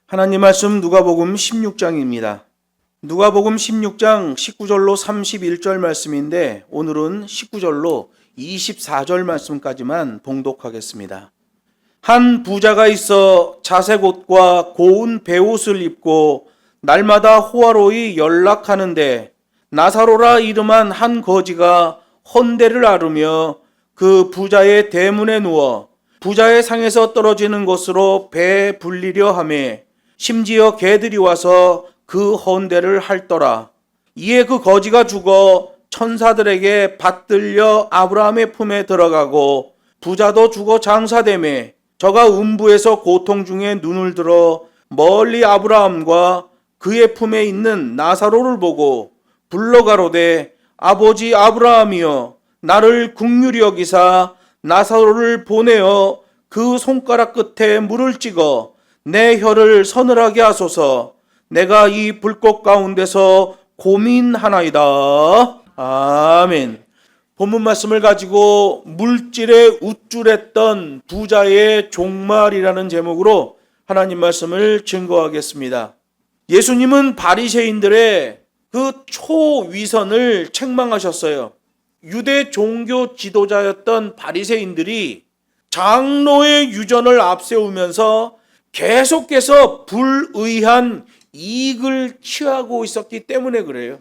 하나님 말씀 누가복음 16장입니다. 누가복음 16장 19절로 31절 말씀인데 오늘은 19절로 24절 말씀까지만 봉독하겠습니다. 한 부자가 있어 자색 옷과 고운 베옷을 입고 날마다 호화로이 연락하는데 나사로라 이름한 한 거지가 헌대를 앓으며 그 부자의 대문에 누워 부자의 상에서 떨어지는 것으로 배 불리려 하며 심지어 개들이 와서 그 헌대를 핥더라. 이에 그 거지가 죽어 천사들에게 받들려 아브라함의 품에 들어가고 부자도 죽어 장사되매 저가 음부에서 고통 중에 눈을 들어 멀리 아브라함과 그의 품에 있는 나사로를 보고 불러가로되 아버지 아브라함이여 나를 긍휼히 여기사 나사로를 보내어 그 손가락 끝에 물을 찍어 내 혀를 서늘하게 하소서. 내가 이 불꽃 가운데서 고민하나이다. 아멘. 본문 말씀을 가지고 물질에 우쭐했던 부자의 종말이라는 제목으로 하나님 말씀을 증거하겠습니다. 예수님은 바리새인들의 그 초위선을 책망하셨어요. 유대 종교 지도자였던 바리새인들이 장로의 유전을 앞세우면서 계속해서 불의한 이익을 취하고 있었기 때문에 그래요.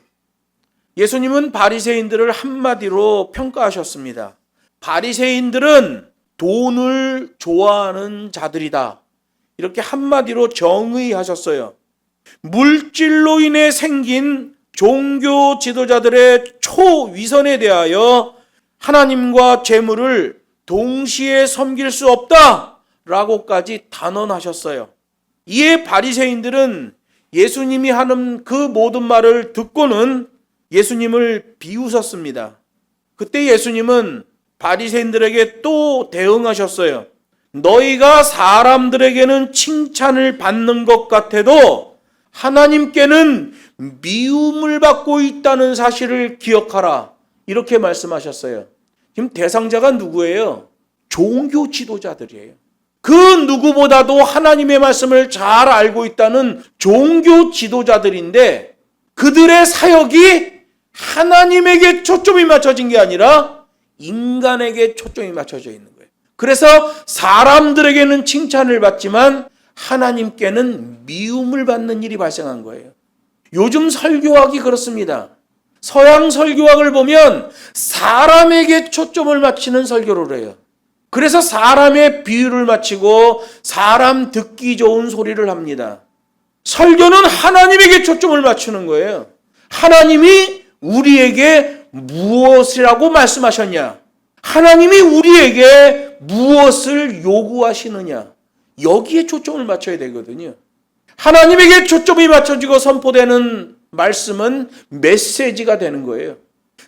예수님은 바리새인들을 한마디로 평가하셨습니다. 바리새인들은 돈을 좋아하는 자들이다. 이렇게 한마디로 정의하셨어요. 물질로 인해 생긴 종교 지도자들의 초위선에 대하여 하나님과 재물을 동시에 섬길 수 없다 라고까지 단언하셨어요. 이에 바리새인들은 예수님이 하는 그 모든 말을 듣고는 예수님을 비웃었습니다. 그때 예수님은 바리새인들에게 또 대응하셨어요. 너희가 사람들에게는 칭찬을 받는 것 같아도 하나님께는 미움을 받고 있다는 사실을 기억하라. 이렇게 말씀하셨어요. 지금 대상자가 누구예요? 종교 지도자들이에요. 그 누구보다도 하나님의 말씀을 잘 알고 있다는 종교 지도자들인데 그들의 사역이 하나님에게 초점이 맞춰진 게 아니라 인간에게 초점이 맞춰져 있는 거예요. 그래서 사람들에게는 칭찬을 받지만 하나님께는 미움을 받는 일이 발생한 거예요. 요즘 설교학이 그렇습니다. 서양 설교학을 보면 사람에게 초점을 맞추는 설교를 해요. 그래서 사람의 비유를 맞추고 사람 듣기 좋은 소리를 합니다. 설교는 하나님에게 초점을 맞추는 거예요. 하나님이 우리에게 무엇이라고 말씀하셨냐? 하나님이 우리에게 무엇을 요구하시느냐? 여기에 초점을 맞춰야 되거든요. 하나님에게 초점이 맞춰지고 선포되는 말씀은 메시지가 되는 거예요.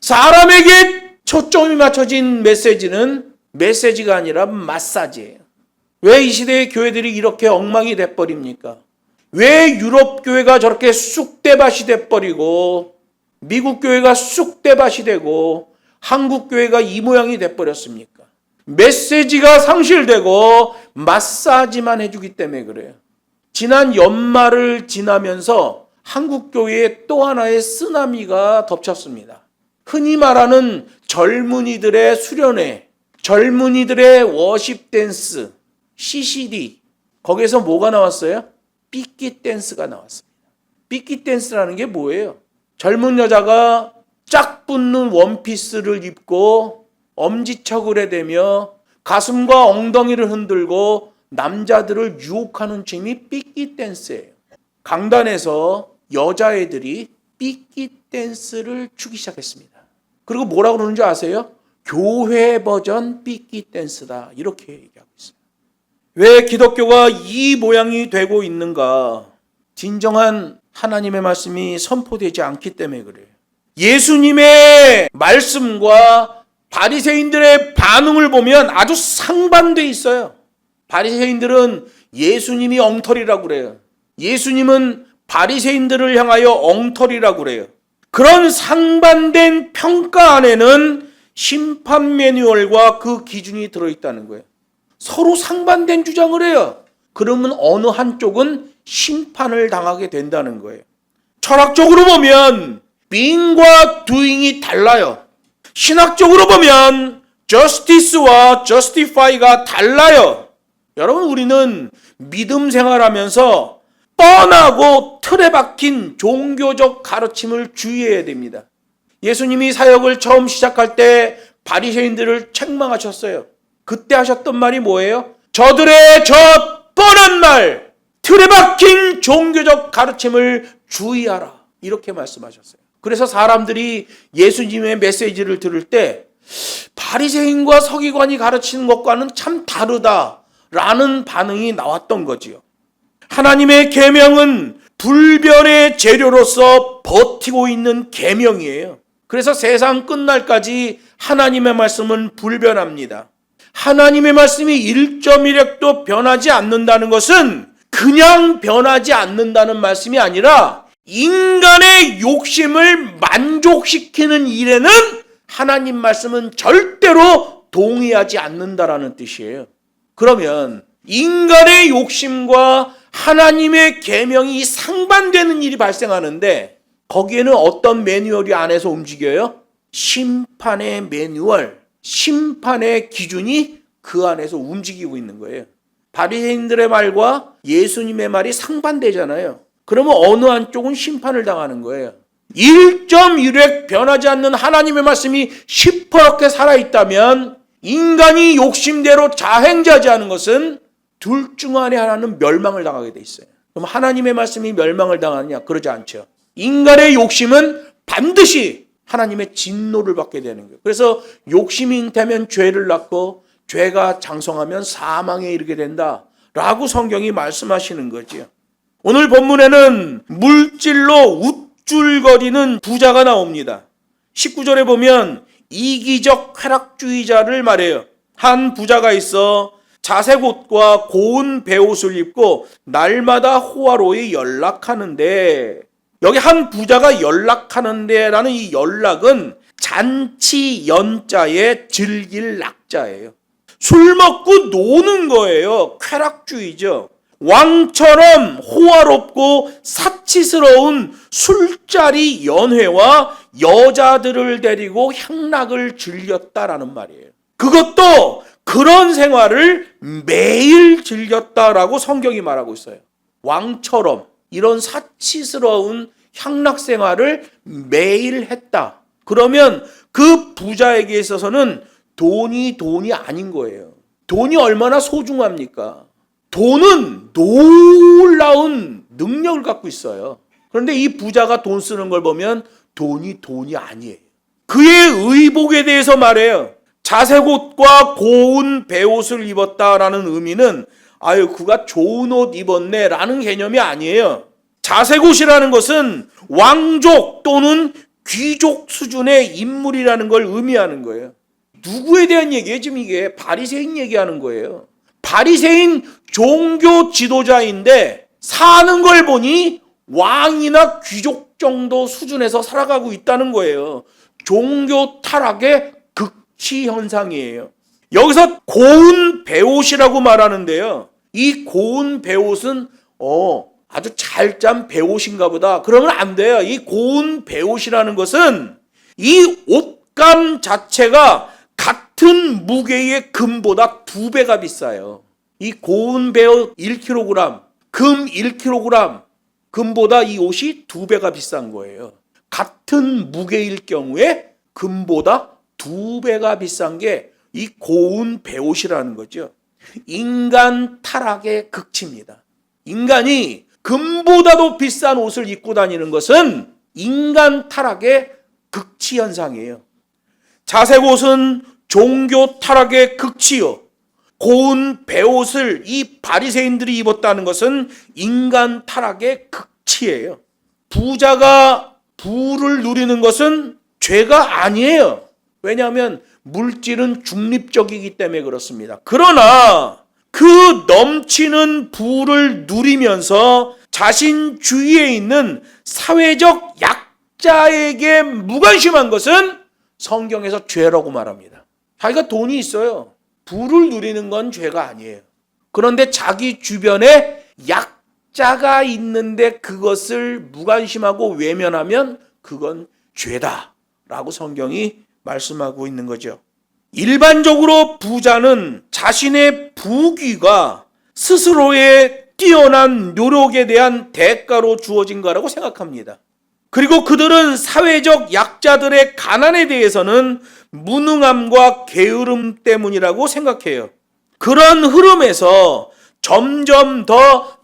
사람에게 초점이 맞춰진 메시지가 아니라 마사지예요. 왜 이 시대의 교회들이 이렇게 엉망이 돼버립니까? 왜 유럽 교회가 저렇게 쑥대밭이 돼버리고 미국 교회가 쑥대밭이 되고 한국 교회가 이 모양이 돼버렸습니까? 메시지가 상실되고 마사지만 해주기 때문에 그래요. 지난 연말을 지나면서 한국 교회에 또 하나의 쓰나미가 덮쳤습니다. 흔히 말하는 젊은이들의 수련회, 젊은이들의 워십 댄스, CCD, 거기에서 뭐가 나왔어요? 삐끼 댄스가 나왔습니다. 삐끼 댄스라는 게 뭐예요? 젊은 여자가 짝 붙는 원피스를 입고 엄지척을 해대며 가슴과 엉덩이를 흔들고 남자들을 유혹하는 춤이 삐끼 댄스예요. 강단에서 여자애들이 삐끼 댄스를 추기 시작했습니다. 그리고 뭐라고 그러는지 아세요? 교회 버전 삐끼 댄스다. 이렇게 얘기하고 있어요. 왜 기독교가 이 모양이 되고 있는가? 진정한 하나님의 말씀이 선포되지 않기 때문에 그래요. 예수님의 말씀과 바리새인들의 반응을 보면 아주 상반돼 있어요. 바리새인들은 예수님이 엉터리라고 그래요. 예수님은 바리새인들을 향하여 엉터리라고 그래요. 그런 상반된 평가 안에는 심판 매뉴얼과 그 기준이 들어있다는 거예요. 서로 상반된 주장을 해요. 그러면 어느 한쪽은 심판을 당하게 된다는 거예요. 철학적으로 보면 being과 doing이 달라요. 신학적으로 보면 justice와 justify가 달라요. 여러분, 우리는 믿음 생활하면서 뻔하고 틀에 박힌 종교적 가르침을 주의해야 됩니다. 예수님이 사역을 처음 시작할 때 바리새인들을 책망하셨어요. 그때 하셨던 말이 뭐예요? 저들의 저 뻔한 말, 틀에 박힌 종교적 가르침을 주의하라. 이렇게 말씀하셨어요. 그래서 사람들이 예수님의 메시지를 들을 때 바리새인과 서기관이 가르치는 것과는 참 다르다라는 반응이 나왔던 거지요. 하나님의 계명은 불변의 재료로서 버티고 있는 계명이에요. 그래서 세상 끝날까지 하나님의 말씀은 불변합니다. 하나님의 말씀이 1.1핵도 변하지 않는다는 것은 그냥 변하지 않는다는 말씀이 아니라 인간의 욕심을 만족시키는 일에는 하나님 말씀은 절대로 동의하지 않는다라는 뜻이에요. 그러면 인간의 욕심과 하나님의 계명이 상반되는 일이 발생하는데 거기에는 어떤 매뉴얼이 안에서 움직여요? 심판의 매뉴얼, 심판의 기준이 그 안에서 움직이고 있는 거예요. 바리새인들의 말과 예수님의 말이 상반되잖아요. 그러면 어느 한쪽은 심판을 당하는 거예요. 1.1획 변하지 않는 하나님의 말씀이 시퍼렇게 살아있다면 인간이 욕심대로 자행자지 하는 것은 둘 중 안에 하나는 멸망을 당하게 돼 있어요. 그럼 하나님의 말씀이 멸망을 당하느냐? 그러지 않죠. 인간의 욕심은 반드시 하나님의 진노를 받게 되는 거예요. 그래서 욕심이 잉태하면 죄를 낳고 죄가 장성하면 사망에 이르게 된다라고 성경이 말씀하시는 거죠. 오늘 본문에는 물질로 우쭐거리는 부자가 나옵니다. 19절에 보면 이기적 쾌락주의자를 말해요. 한 부자가 있어 자색 옷과 고운 베옷을 입고 날마다 호화로이 연락하는데, 여기 한 부자가 연락하는데 라는 이 연락은 잔치 연자의 즐길 낙자예요. 술 먹고 노는 거예요. 쾌락주의죠. 왕처럼 호화롭고 사치스러운 술자리 연회와 여자들을 데리고 향락을 즐겼다라는 말이에요. 그것도 그런 생활을 매일 즐겼다라고 성경이 말하고 있어요. 왕처럼 이런 사치스러운 향락 생활을 매일 했다. 그러면 그 부자에게 있어서는 돈이 아닌 거예요. 돈이 얼마나 소중합니까? 돈은 놀라운 능력을 갖고 있어요. 그런데 이 부자가 돈 쓰는 걸 보면 돈이 아니에요. 그의 의복에 대해서 말해요. 자색 옷과 고운 베옷을 입었다라는 의미는 아유 그가 좋은 옷 입었네 라는 개념이 아니에요. 자색 옷이라는 것은 왕족 또는 귀족 수준의 인물이라는 걸 의미하는 거예요. 누구에 대한 얘기예요? 지금 이게 바리새인 얘기하는 거예요. 바리새인 종교 지도자인데 사는 걸 보니 왕이나 귀족 정도 수준에서 살아가고 있다는 거예요. 종교 타락의 극치 현상이에요. 여기서 고운 베옷이라고 말하는데요. 이 고운 베옷은 아주 잘 짠 베옷인가 보다. 그러면 안 돼요. 이 고운 베옷이라는 것은 이 옷감 자체가 같은 무게의 금보다 2배가 비싸요. 이 고운 베옷 1kg, 금 1kg, 금보다 이 옷이 2배가 비싼 거예요. 같은 무게일 경우에 금보다 2배가 비싼 게 이 고운 베옷이라는 거죠. 인간 타락의 극치입니다. 인간이 금보다도 비싼 옷을 입고 다니는 것은 인간 타락의 극치 현상이에요. 자색 옷은 종교 타락의 극치요. 고운 베옷을 이 바리새인들이 입었다는 것은 인간 타락의 극치예요. 부자가 부를 누리는 것은 죄가 아니에요. 왜냐하면 물질은 중립적이기 때문에 그렇습니다. 그러나 그 넘치는 부를 누리면서 자신 주위에 있는 사회적 약자에게 무관심한 것은 성경에서 죄라고 말합니다. 자기가 돈이 있어요. 부를 누리는 건 죄가 아니에요. 그런데 자기 주변에 약자가 있는데 그것을 무관심하고 외면하면 그건 죄다라고 성경이 말씀하고 있는 거죠. 일반적으로 부자는 자신의 부귀가 스스로의 뛰어난 노력에 대한 대가로 주어진 거라고 생각합니다. 그리고 그들은 사회적 약자들의 가난에 대해서는 무능함과 게으름 때문이라고 생각해요. 그런 흐름에서 점점 더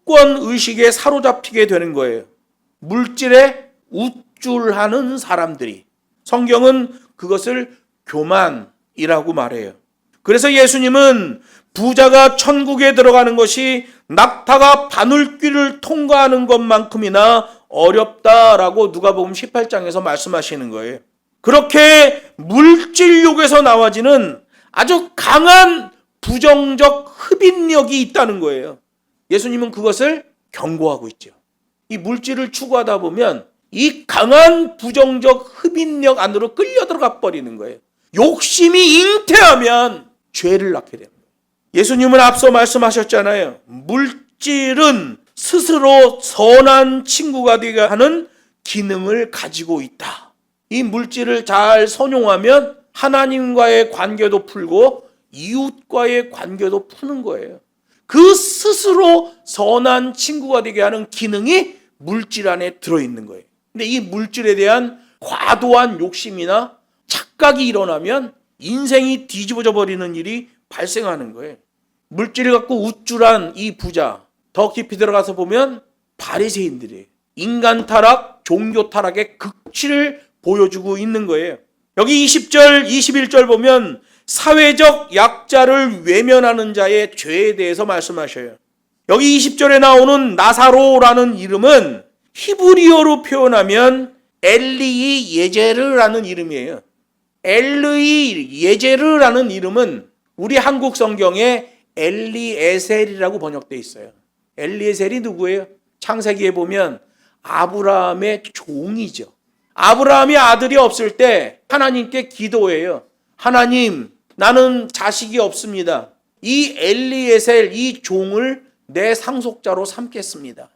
특권 의식에 사로잡히게 되는 거예요. 물질에 우쭐하는 사람들이. 성경은 그것을 교만이라고 말해요. 그래서 예수님은 부자가 천국에 들어가는 것이 낙타가 바늘귀를 통과하는 것만큼이나 어렵다라고 누가복음 18장에서 말씀하시는 거예요. 그렇게 물질욕에서 나와지는 아주 강한 부정적 흡인력이 있다는 거예요. 예수님은 그것을 경고하고 있죠. 이 물질을 추구하다 보면 이 강한 부정적 흡인력 안으로 끌려 들어가 버리는 거예요. 욕심이 잉태하면 죄를 낳게 됩니다. 예수님은 앞서 말씀하셨잖아요. 물질은 스스로 선한 친구가 되게 하는 기능을 가지고 있다. 이 물질을 잘 선용하면 하나님과의 관계도 풀고 이웃과의 관계도 푸는 거예요. 그 스스로 선한 친구가 되게 하는 기능이 물질 안에 들어있는 거예요. 근데 이 물질에 대한 과도한 욕심이나 착각이 일어나면 인생이 뒤집어져 버리는 일이 발생하는 거예요. 물질을 갖고 우쭐한 이 부자, 더 깊이 들어가서 보면 바리새인들이에요. 인간 타락, 종교 타락의 극치를 보여주고 있는 거예요. 여기 20절, 21절 보면 사회적 약자를 외면하는 자의 죄에 대해서 말씀하셔요. 여기 20절에 나오는 나사로라는 이름은 히브리어로 표현하면 엘리이 예제르라는 이름이에요. 엘리이 예제르라는 이름은 우리 한국 성경에 엘리에셀이라고 번역되어 있어요. 엘리에셀이 누구예요? 창세기에 보면 아브라함의 종이죠. 아브라함이 아들이 없을 때 하나님께 기도해요. 하나님, 나는 자식이 없습니다. 이 엘리에셀, 이 종을 내 상속자로 삼겠습니다.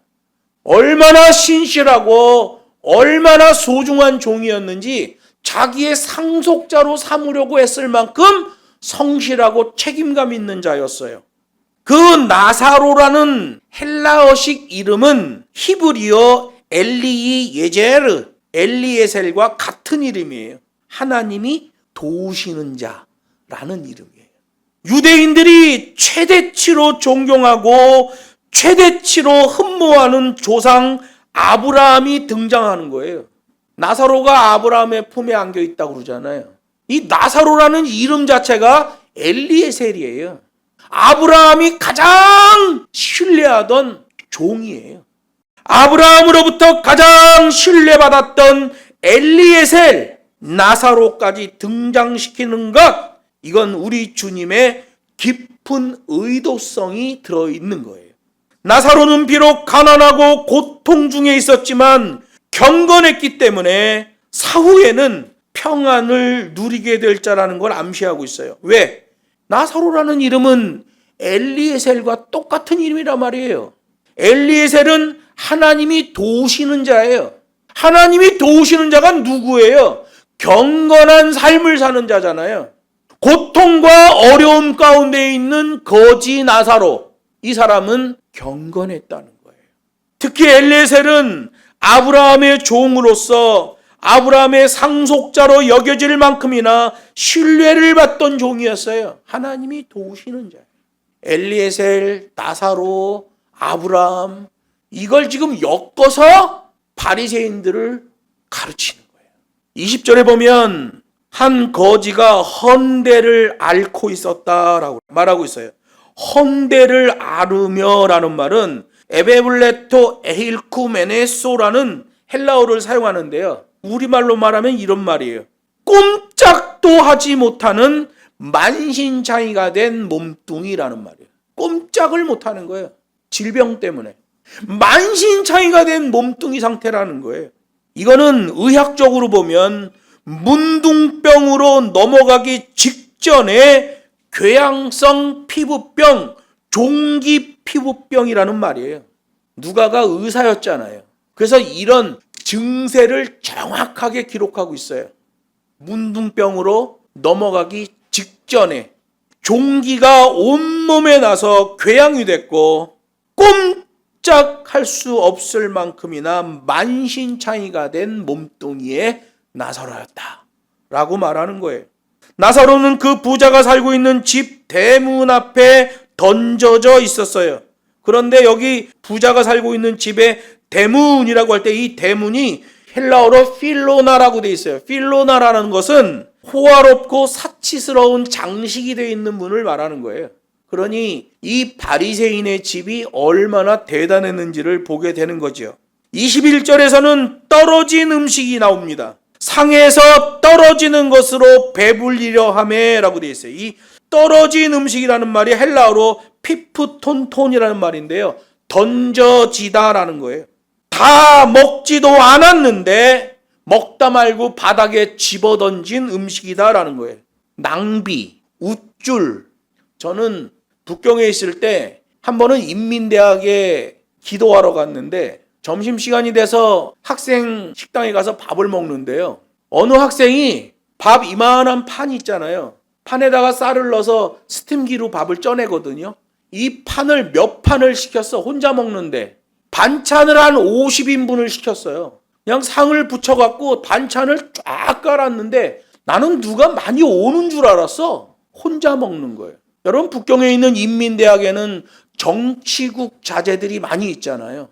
얼마나 신실하고 얼마나 소중한 종이었는지 자기의 상속자로 삼으려고 했을 만큼 성실하고 책임감 있는 자였어요. 그 나사로라는 헬라어식 이름은 히브리어 엘리이 예제르, 엘리에셀과 같은 이름이에요. 하나님이 도우시는 자라는 이름이에요. 유대인들이 최대치로 존경하고 최대치로 흠모하는 조상 아브라함이 등장하는 거예요. 나사로가 아브라함의 품에 안겨 있다고 그러잖아요. 이 나사로라는 이름 자체가 엘리에셀이에요. 아브라함이 가장 신뢰하던 종이에요. 아브라함으로부터 가장 신뢰받았던 엘리에셀, 나사로까지 등장시키는 것, 이건 우리 주님의 깊은 의도성이 들어있는 거예요. 나사로는 비록 가난하고 고통 중에 있었지만 경건했기 때문에 사후에는 평안을 누리게 될 자라는 걸 암시하고 있어요. 왜? 나사로라는 이름은 엘리에셀과 똑같은 이름이란 말이에요. 엘리에셀은 하나님이 도우시는 자예요. 하나님이 도우시는 자가 누구예요? 경건한 삶을 사는 자잖아요. 고통과 어려움 가운데 있는 거지 나사로, 이 사람은 경건했다는 거예요. 특히 엘리에셀은 아브라함의 종으로서 아브라함의 상속자로 여겨질 만큼이나 신뢰를 받던 종이었어요. 하나님이 도우시는 자예요. 엘리에셀, 나사로, 아브라함, 이걸 지금 엮어서 바리새인들을 가르치는 거예요. 20절에 보면 한 거지가 헌대를 앓고 있었다라고 말하고 있어요. 헌대를 앓으며라는 말은 에베블레토 에힐쿠메네소라는 헬라어를 사용하는데요. 우리말로 말하면 이런 말이에요. 꼼짝도 하지 못하는 만신창이가 된 몸뚱이라는 말이에요. 꼼짝을 못하는 거예요. 질병 때문에. 만신창이가 된 몸뚱이 상태라는 거예요. 이거는 의학적으로 보면 문둥병으로 넘어가기 직전에 궤양성 피부병, 종기 피부병이라는 말이에요. 누가가 의사였잖아요. 그래서 이런 증세를 정확하게 기록하고 있어요. 문둥병으로 넘어가기 직전에 종기가 온몸에 나서 궤양이 됐고 꼼짝할 수 없을 만큼이나 만신창이가 된 몸뚱이의 나사로였다 라고 말하는 거예요. 나사로는 그 부자가 살고 있는 집 대문 앞에 던져져 있었어요. 그런데 여기 부자가 살고 있는 집의 대문이라고 할 때 이 대문이 헬라어로 필로나라고 되어 있어요. 필로나라는 것은 호화롭고 사치스러운 장식이 되어 있는 문을 말하는 거예요. 그러니 이 바리새인의 집이 얼마나 대단했는지를 보게 되는 거죠. 21절에서는 떨어진 음식이 나옵니다. 상에서 떨어지는 것으로 배불리려 하매라고 되어 있어요. 이 떨어진 음식이라는 말이 헬라어로 피프톤톤이라는 말인데요. 던져지다라는 거예요. 다 먹지도 않았는데 먹다 말고 바닥에 집어던진 음식이다라는 거예요. 낭비, 우쭐. 저는 북경에 있을 때 한 번은 인민대학에 기도하러 갔는데 점심시간이 돼서 학생 식당에 가서 밥을 먹는데요. 어느 학생이 밥 이만한 판 있잖아요. 판에다가 쌀을 넣어서 스팀기로 밥을 쪄내거든요. 이 판을 몇 판을 시켰어. 혼자 먹는데. 반찬을 한 50인분을 시켰어요. 그냥 상을 붙여갖고 반찬을 쫙 깔았는데 나는 누가 많이 오는 줄 알았어. 혼자 먹는 거예요. 여러분, 북경에 있는 인민대학에는 정치국 자제들이 많이 있잖아요.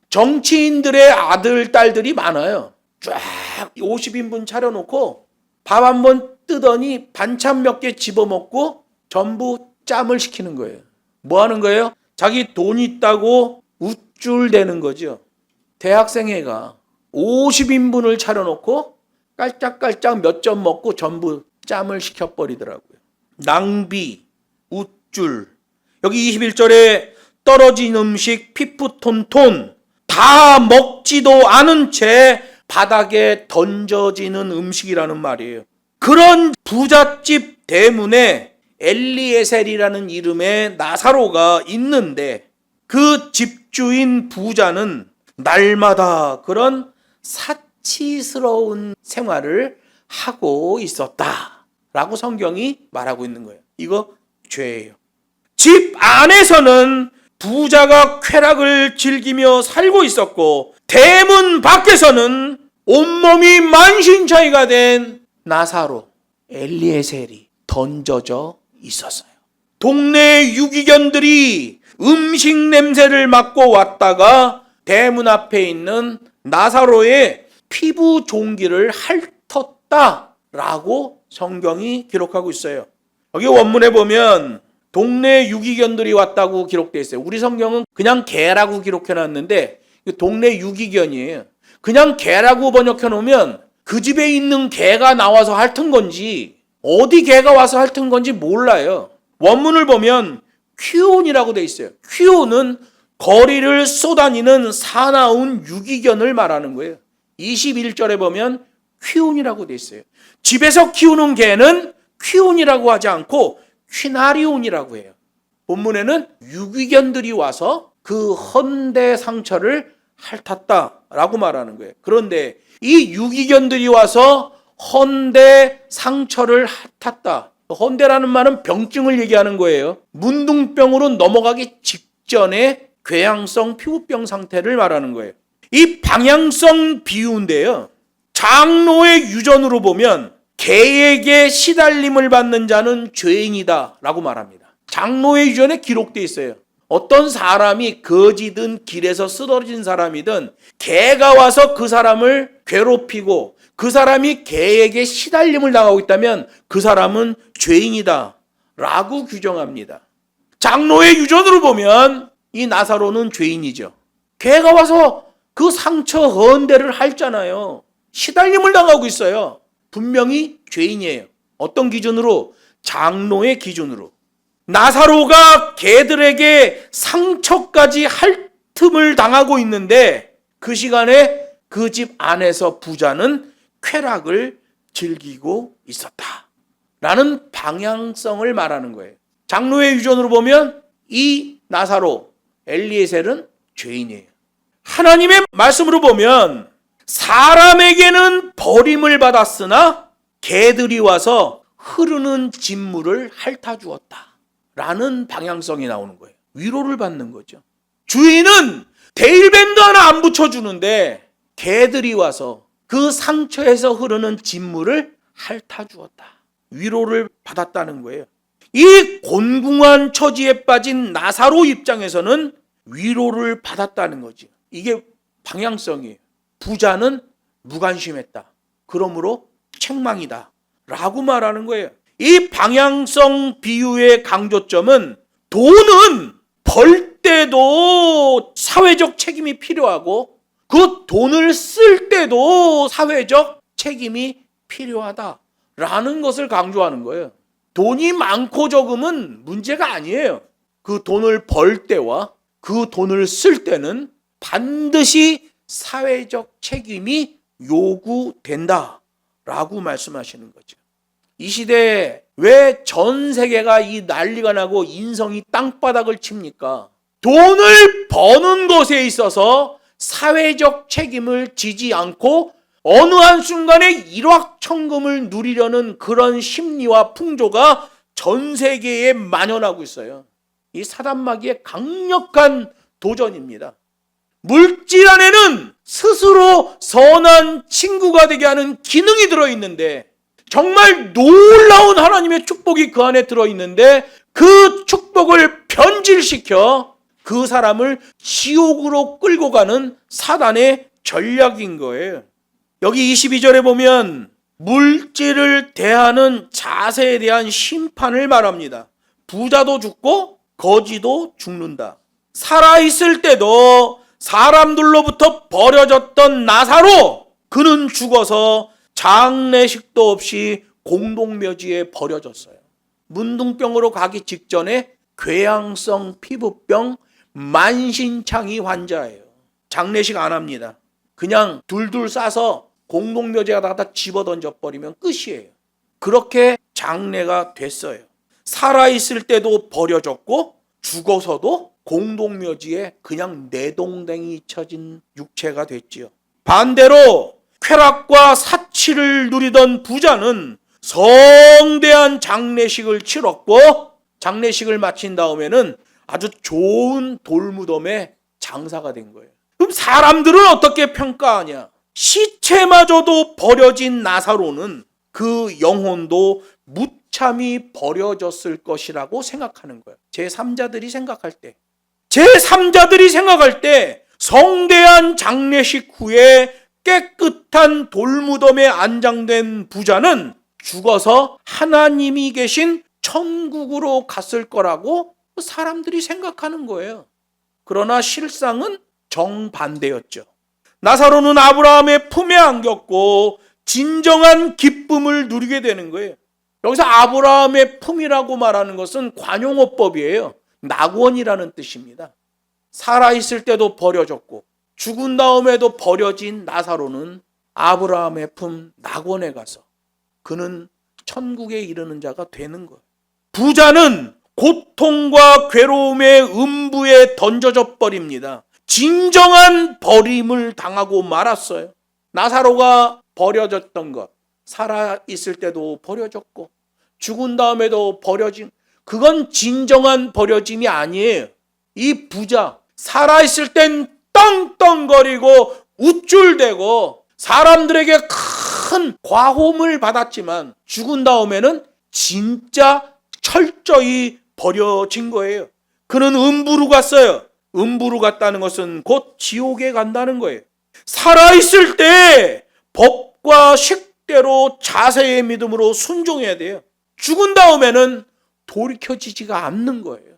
정치인들의 아들, 딸들이 많아요. 쫙 50인분 차려놓고 밥 한번 뜨더니 반찬 몇 개 집어먹고 전부 짬을 시키는 거예요. 뭐 하는 거예요? 자기 돈 있다고 우쭐대는 거죠. 대학생회가 50인분을 차려놓고 깔짝깔짝 몇 점 먹고 전부 짬을 시켜버리더라고요. 낭비, 우쭐. 여기 21절에 떨어진 음식 피프톤톤, 다 먹지도 않은 채 바닥에 던져지는 음식이라는 말이에요. 그런 부잣집 대문에 엘리에셀이라는 이름의 나사로가 있는데 그 집주인 부자는 날마다 그런 사치스러운 생활을 하고 있었다라고 성경이 말하고 있는 거예요. 이거 죄예요. 집 안에서는 부자가 쾌락을 즐기며 살고 있었고 대문 밖에서는 온몸이 만신창이가 된 나사로 엘리에셀이 던져져 있었어요. 동네 유기견들이 음식 냄새를 맡고 왔다가 대문 앞에 있는 나사로의 피부 종기를 핥았다라고 성경이 기록하고 있어요. 여기 원문에 보면 동네 유기견들이 왔다고 기록되어 있어요. 우리 성경은 그냥 개라고 기록해놨는데 동네 유기견이에요. 그냥 개라고 번역해놓으면 그 집에 있는 개가 나와서 핥은 건지 어디 개가 와서 핥은 건지 몰라요. 원문을 보면 퀴온이라고 되어 있어요. 퀴온은 거리를 쏘다니는 사나운 유기견을 말하는 거예요. 21절에 보면 퀴온이라고 되어 있어요. 집에서 키우는 개는 퀴온이라고 하지 않고 퀴나리온이라고 해요. 본문에는 유기견들이 와서 그 헌데 상처를 핥았다라고 말하는 거예요. 그런데 이 유기견들이 와서 헌데 상처를 핥았다. 헌데라는 말은 병증을 얘기하는 거예요. 문둥병으로 넘어가기 직전에 궤양성 피부병 상태를 말하는 거예요. 이 방향성 비유인데요. 장로의 유전으로 보면 개에게 시달림을 받는 자는 죄인이다 라고 말합니다. 장로의 유전에 기록되어 있어요. 어떤 사람이 거지든 길에서 쓰러진 사람이든 개가 와서 그 사람을 괴롭히고 그 사람이 개에게 시달림을 당하고 있다면 그 사람은 죄인이다 라고 규정합니다. 장로의 유전으로 보면 이 나사로는 죄인이죠. 개가 와서 그 상처 헌데를 핥잖아요. 시달림을 당하고 있어요. 분명히 죄인이에요. 어떤 기준으로? 장로의 기준으로. 나사로가 개들에게 상처까지 핥음을 당하고 있는데 그 시간에 그 집 안에서 부자는 쾌락을 즐기고 있었다 라는 방향성을 말하는 거예요. 장로의 유전으로 보면 이 나사로 엘리에셀은 죄인이에요. 하나님의 말씀으로 보면 사람에게는 버림을 받았으나 개들이 와서 흐르는 진물을 핥아주었다 라는 방향성이 나오는 거예요. 위로를 받는 거죠. 주인은 데일밴드 하나 안 붙여주는데 개들이 와서 그 상처에서 흐르는 진물을 핥아주었다. 위로를 받았다는 거예요. 이 곤궁한 처지에 빠진 나사로 입장에서는 위로를 받았다는 거지. 이게 방향성이에요. 부자는 무관심했다. 그러므로 책망이다 라고 말하는 거예요. 이 방향성 비유의 강조점은 돈은 벌 때도 사회적 책임이 필요하고 그 돈을 쓸 때도 사회적 책임이 필요하다라는 것을 강조하는 거예요. 돈이 많고 적음은 문제가 아니에요. 그 돈을 벌 때와 그 돈을 쓸 때는 반드시 사회적 책임이 요구된다라고 말씀하시는 거죠. 이 시대에 왜 전 세계가 이 난리가 나고 인성이 땅바닥을 칩니까? 돈을 버는 것에 있어서 사회적 책임을 지지 않고 어느 한순간에 일확천금을 누리려는 그런 심리와 풍조가 전 세계에 만연하고 있어요. 이 사단마귀의 강력한 도전입니다. 물질 안에는 스스로 선한 친구가 되게 하는 기능이 들어있는데 정말 놀라운 하나님의 축복이 그 안에 들어있는데 그 축복을 변질시켜 그 사람을 지옥으로 끌고 가는 사단의 전략인 거예요. 여기 22절에 보면 물질을 대하는 자세에 대한 심판을 말합니다. 부자도 죽고 거지도 죽는다. 살아있을 때도 사람들로부터 버려졌던 나사로, 그는 죽어서 장례식도 없이 공동묘지에 버려졌어요. 문둥병으로 가기 직전에 궤양성 피부병 만신창이 환자예요. 장례식 안 합니다. 그냥 둘둘 싸서 공동묘지에 갖다 집어던져 버리면 끝이에요. 그렇게 장례가 됐어요. 살아있을 때도 버려졌고 죽어서도 공동묘지에 그냥 내동댕이 쳐진 육체가 됐지요. 반대로 쾌락과 사치를 누리던 부자는 성대한 장례식을 치렀고 장례식을 마친 다음에는 아주 좋은 돌무덤에 장사가 된 거예요. 그럼 사람들은 어떻게 평가하냐? 시체마저도 버려진 나사로는 그 영혼도 무참히 버려졌을 것이라고 생각하는 거예요. 제3자들이 생각할 때 성대한 장례식 후에 깨끗한 돌무덤에 안장된 부자는 죽어서 하나님이 계신 천국으로 갔을 거라고 사람들이 생각하는 거예요. 그러나 실상은 정반대였죠. 나사로는 아브라함의 품에 안겼고 진정한 기쁨을 누리게 되는 거예요. 여기서 아브라함의 품이라고 말하는 것은 관용어법이에요. 낙원이라는 뜻입니다. 살아있을 때도 버려졌고 죽은 다음에도 버려진 나사로는 아브라함의 품 낙원에 가서 그는 천국에 이르는 자가 되는 거예요. 부자는 고통과 괴로움의 음부에 던져져 버립니다. 진정한 버림을 당하고 말았어요. 나사로가 버려졌던 것, 살아있을 때도 버려졌고 죽은 다음에도 버려진, 그건 진정한 버려짐이 아니에요. 이 부자 살아있을 땐 떵떵거리고 우쭐대고 사람들에게 큰 과홈을 받았지만 죽은 다음에는 진짜 철저히 버려진 거예요. 그는 음부로 갔어요. 음부로 갔다는 것은 곧 지옥에 간다는 거예요. 살아있을 때 법과 식대로 자세의 믿음으로 순종해야 돼요. 죽은 다음에는 돌이켜지지가 않는 거예요.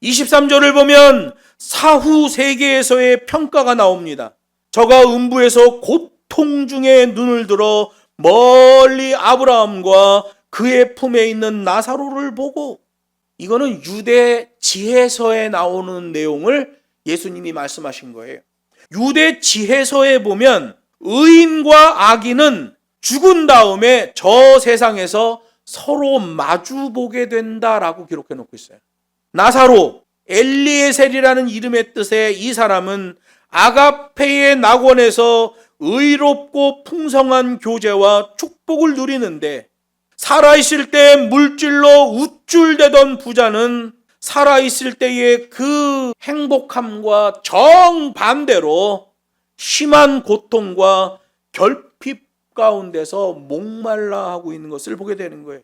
23절을 보면 사후 세계에서의 평가가 나옵니다. 저가 음부에서 고통 중에 눈을 들어 멀리 아브라함과 그의 품에 있는 나사로를 보고, 이거는 유대 지혜서에 나오는 내용을 예수님이 말씀하신 거예요. 유대 지혜서에 보면 의인과 악인은 죽은 다음에 저 세상에서 서로 마주보게 된다라고 기록해 놓고 있어요. 나사로, 엘리에셀이라는 이름의 뜻의 이 사람은 아가페의 낙원에서 의롭고 풍성한 교제와 축복을 누리는데, 살아있을 때 물질로 우쭐대던 부자는 살아있을 때의 그 행복함과 정반대로 심한 고통과 결핍 가운데서 목말라 하고 있는 것을 보게 되는 거예요.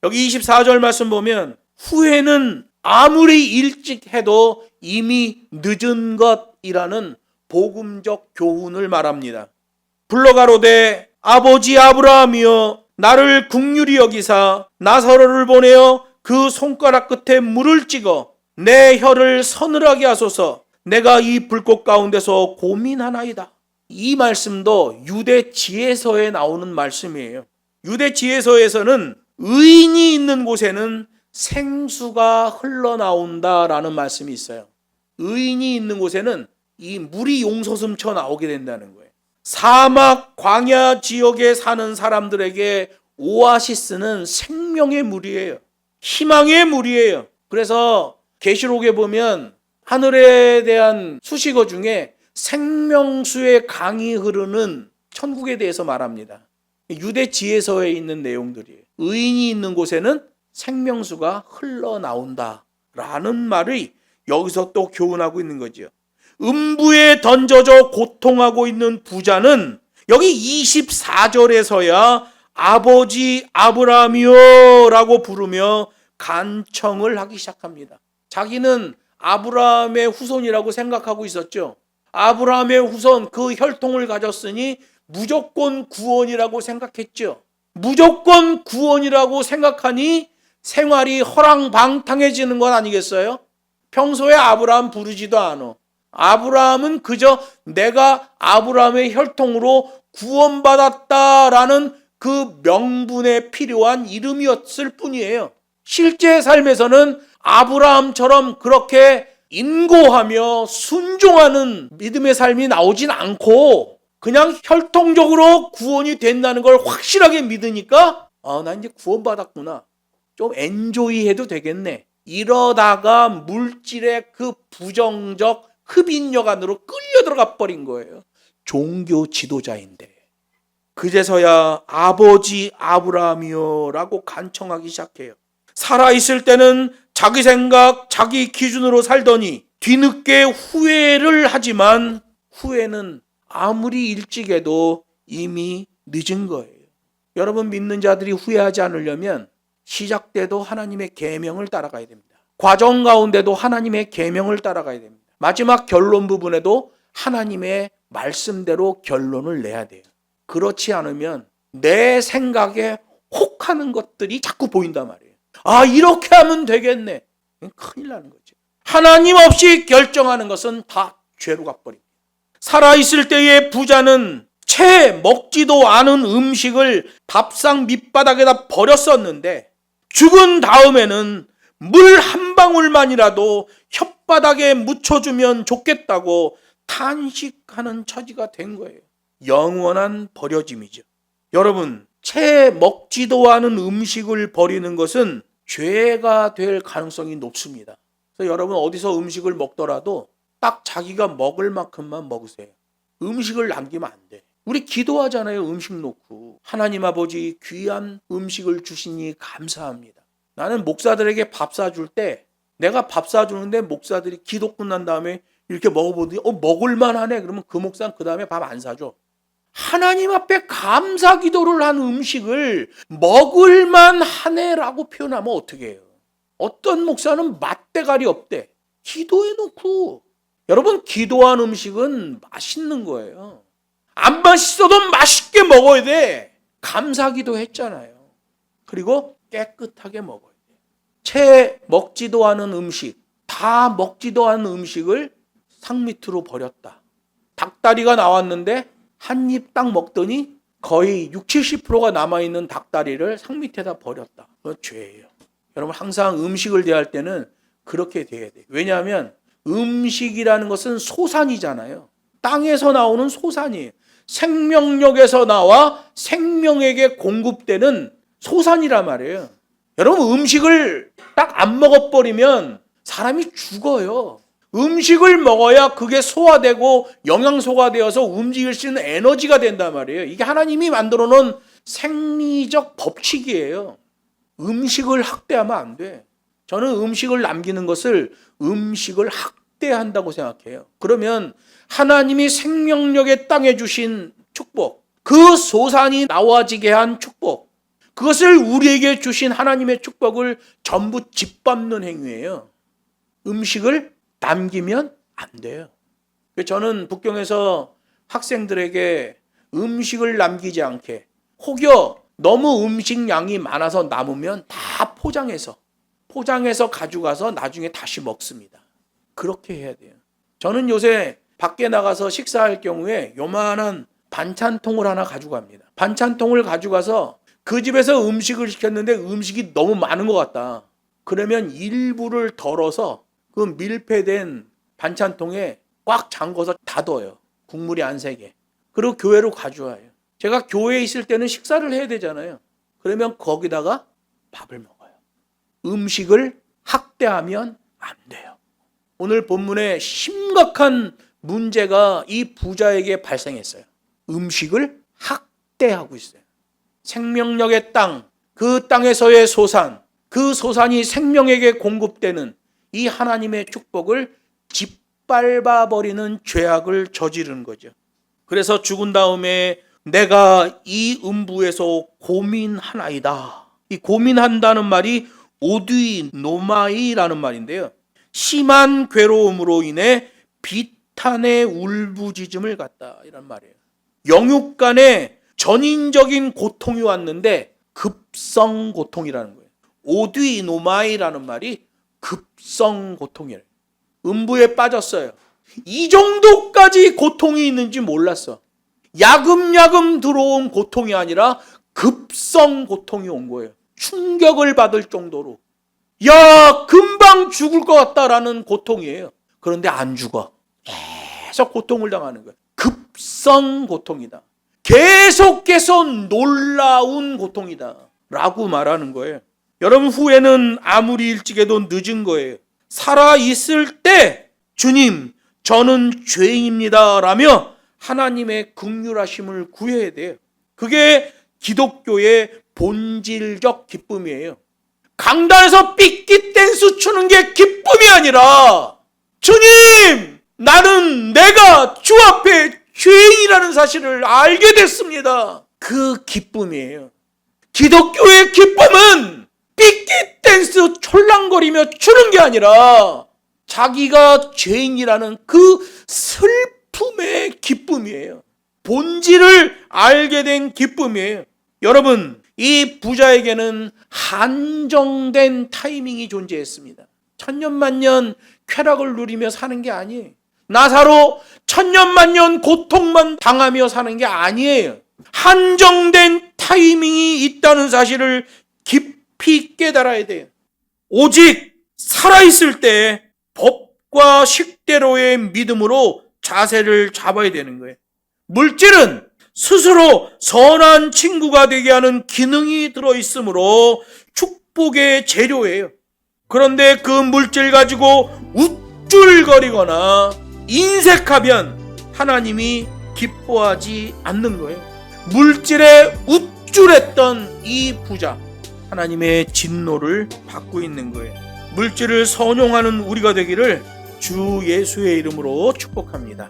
여기 24절 말씀 보면 후회는 아무리 일찍 해도 이미 늦은 것이라는 복음적 교훈을 말합니다. 불러가로되 아버지 아브라함이여 나를 긍휼히 여기사 나사로를 보내어 그 손가락 끝에 물을 찍어 내 혀를 서늘하게 하소서. 내가 이 불꽃 가운데서 고민하나이다. 이 말씀도 유대 지혜서에 나오는 말씀이에요. 유대 지혜서에서는 의인이 있는 곳에는 생수가 흘러나온다라는 말씀이 있어요. 의인이 있는 곳에는 이 물이 용솟음쳐 나오게 된다는 거예요. 사막 광야 지역에 사는 사람들에게 오아시스는 생명의 물이에요. 희망의 물이에요. 그래서 계시록에 보면 하늘에 대한 수식어 중에 생명수의 강이 흐르는 천국에 대해서 말합니다. 유대 지혜서에 있는 내용들이에요. 의인이 있는 곳에는 생명수가 흘러나온다 라는 말이 여기서 또 교훈하고 있는 거죠. 음부에 던져져 고통하고 있는 부자는 여기 24절에서야 아버지 아브라함이요 라고 부르며 간청을 하기 시작합니다. 자기는 아브라함의 후손이라고 생각하고 있었죠. 아브라함의 후손, 그 혈통을 가졌으니 무조건 구원이라고 생각했죠. 무조건 구원이라고 생각하니 생활이 허랑방탕해지는 건 아니겠어요? 평소에 아브라함 부르지도 않아. 아브라함은 그저 내가 아브라함의 혈통으로 구원받았다라는 그 명분에 필요한 이름이었을 뿐이에요. 실제 삶에서는 아브라함처럼 그렇게 인고하며 순종하는 믿음의 삶이 나오진 않고 그냥 혈통적으로 구원이 된다는 걸 확실하게 믿으니까 나 이제 구원받았구나. 좀 엔조이해도 되겠네. 이러다가 물질의 그 부정적 흡인력 안으로 끌려 들어가 버린 거예요. 종교 지도자인데. 그제서야 아버지 아브라함이요 라고 간청하기 시작해요. 살아있을 때는 자기 생각, 자기 기준으로 살더니 뒤늦게 후회를 하지만 후회는 아무리 일찍 해도 이미 늦은 거예요. 여러분 믿는 자들이 후회하지 않으려면 시작 때도 하나님의 계명을 따라가야 됩니다. 과정 가운데도 하나님의 계명을 따라가야 됩니다. 마지막 결론 부분에도 하나님의 말씀대로 결론을 내야 돼요. 그렇지 않으면 내 생각에 혹하는 것들이 자꾸 보인단 말이에요. 이렇게 하면 되겠네. 큰일 나는 거죠. 하나님 없이 결정하는 것은 다 죄로 가버립니다. 살아있을 때의 부자는 채 먹지도 않은 음식을 밥상 밑바닥에다 버렸었는데 죽은 다음에는 물 한 방울만이라도 혓바닥에 묻혀주면 좋겠다고 탄식하는 처지가 된 거예요. 영원한 버려짐이죠. 여러분, 채 먹지도 않은 음식을 버리는 것은 죄가 될 가능성이 높습니다. 그래서 여러분 어디서 음식을 먹더라도 딱 자기가 먹을 만큼만 먹으세요. 음식을 남기면 안 돼. 우리 기도하잖아요. 음식 놓고. 하나님 아버지 귀한 음식을 주시니 감사합니다. 나는 목사들에게 밥 사줄 때 내가 밥 사주는데 목사들이 기도 끝난 다음에 이렇게 먹어보더니 먹을만 하네. 그러면 그 목사는 그 다음에 밥 안 사줘. 하나님 앞에 감사 기도를 한 음식을 먹을만 하네라고 표현하면 어떻게 해요? 어떤 목사는 맛대가리 없대. 기도해놓고. 여러분 기도한 음식은 맛있는 거예요. 안 맛있어도 맛있게 먹어야 돼. 감사 기도했잖아요. 그리고 깨끗하게 먹어야 돼. 채 먹지도 않은 음식, 다 먹지도 않은 음식을 상 밑으로 버렸다. 닭다리가 나왔는데 한 입 딱 먹더니 거의 60~70%가 남아있는 닭다리를 상 밑에다 버렸다. 그건 죄예요. 여러분 항상 음식을 대할 때는 그렇게 돼야 돼요. 왜냐하면 음식이라는 것은 소산이잖아요. 땅에서 나오는 소산이에요. 생명력에서 나와 생명에게 공급되는 소산이란 말이에요. 여러분 음식을 딱 안 먹어버리면 사람이 죽어요. 음식을 먹어야 그게 소화되고 영양소가 되어서 움직일 수 있는 에너지가 된단 말이에요. 이게 하나님이 만들어 놓은 생리적 법칙이에요. 음식을 학대하면 안 돼. 저는 음식을 남기는 것을 음식을 학대한다고 생각해요. 그러면 하나님이 생명력의 땅에 주신 축복, 그 소산이 나와지게 한 축복, 그것을 우리에게 주신 하나님의 축복을 전부 짓밟는 행위예요. 음식을 남기면 안 돼요. 저는 북경에서 학생들에게 음식을 남기지 않게, 혹여 너무 음식 양이 많아서 남으면 다 포장해서 가져가서 나중에 다시 먹습니다. 그렇게 해야 돼요. 저는 요새 밖에 나가서 식사할 경우에 요만한 반찬통을 하나 가져갑니다. 반찬통을 가져가서 그 집에서 음식을 시켰는데 음식이 너무 많은 것 같다. 그러면 일부를 덜어서 그 밀폐된 반찬통에 꽉 잠궈서 닫아요. 국물이 안 새게. 그리고 교회로 가져와요. 제가 교회에 있을 때는 식사를 해야 되잖아요. 그러면 거기다가 밥을 먹어요. 음식을 학대하면 안 돼요. 오늘 본문에 심각한 문제가 이 부자에게 발생했어요. 음식을 학대하고 있어요. 생명력의 땅, 그 땅에서의 소산, 그 소산이 생명에게 공급되는 이 하나님의 축복을 짓밟아버리는 죄악을 저지르는 거죠. 그래서 죽은 다음에 내가 이 음부에서 고민하나이다. 이 고민한다는 말이 오두이노마이라는 말인데요. 심한 괴로움으로 인해 비탄의 울부짖음을 갖다, 이란 말이에요. 영육 간에 전인적인 고통이 왔는데 급성 고통이라는 거예요. 오두이노마이라는 말이 급성 고통이에요. 음부에 빠졌어요. 이 정도까지 고통이 있는지 몰랐어. 야금야금 들어온 고통이 아니라 급성 고통이 온 거예요. 충격을 받을 정도로. 야, 금방 죽을 것 같다라는 고통이에요. 그런데 안 죽어. 계속 고통을 당하는 거예요. 급성 고통이다. 계속해서 놀라운 고통이다 라고 말하는 거예요. 여러분, 후회는 아무리 일찍해도 늦은 거예요. 살아있을 때 주님, 저는 죄인입니다 라며 하나님의 긍휼하심을 구해야 돼요. 그게 기독교의 본질적 기쁨이에요. 강단에서 삐끼 댄스 추는 게 기쁨이 아니라, 주님, 나는 내가 주 앞에 죄인이라는 사실을 알게 됐습니다. 그 기쁨이에요. 기독교의 기쁨은 삐끼 댄스 촐랑거리며 추는 게 아니라 자기가 죄인이라는 그 슬픔의 기쁨이에요. 본질을 알게 된 기쁨이에요. 여러분, 이 부자에게는 한정된 타이밍이 존재했습니다. 천년만년 쾌락을 누리며 사는 게 아니에요. 나사로 천년만년 고통만 당하며 사는 게 아니에요. 한정된 타이밍이 있다는 사실을 깊이 깨달아야 돼요. 오직 살아있을 때 법과 식대로의 믿음으로 자세를 잡아야 되는 거예요. 물질은 스스로 선한 친구가 되게 하는 기능이 들어있으므로 축복의 재료예요. 그런데 그 물질 가지고 우쭐거리거나 인색하면 하나님이 기뻐하지 않는 거예요. 물질에 우쭐했던 이 부자, 하나님의 진노를 받고 있는 거예요. 물질을 선용하는 우리가 되기를 주 예수의 이름으로 축복합니다.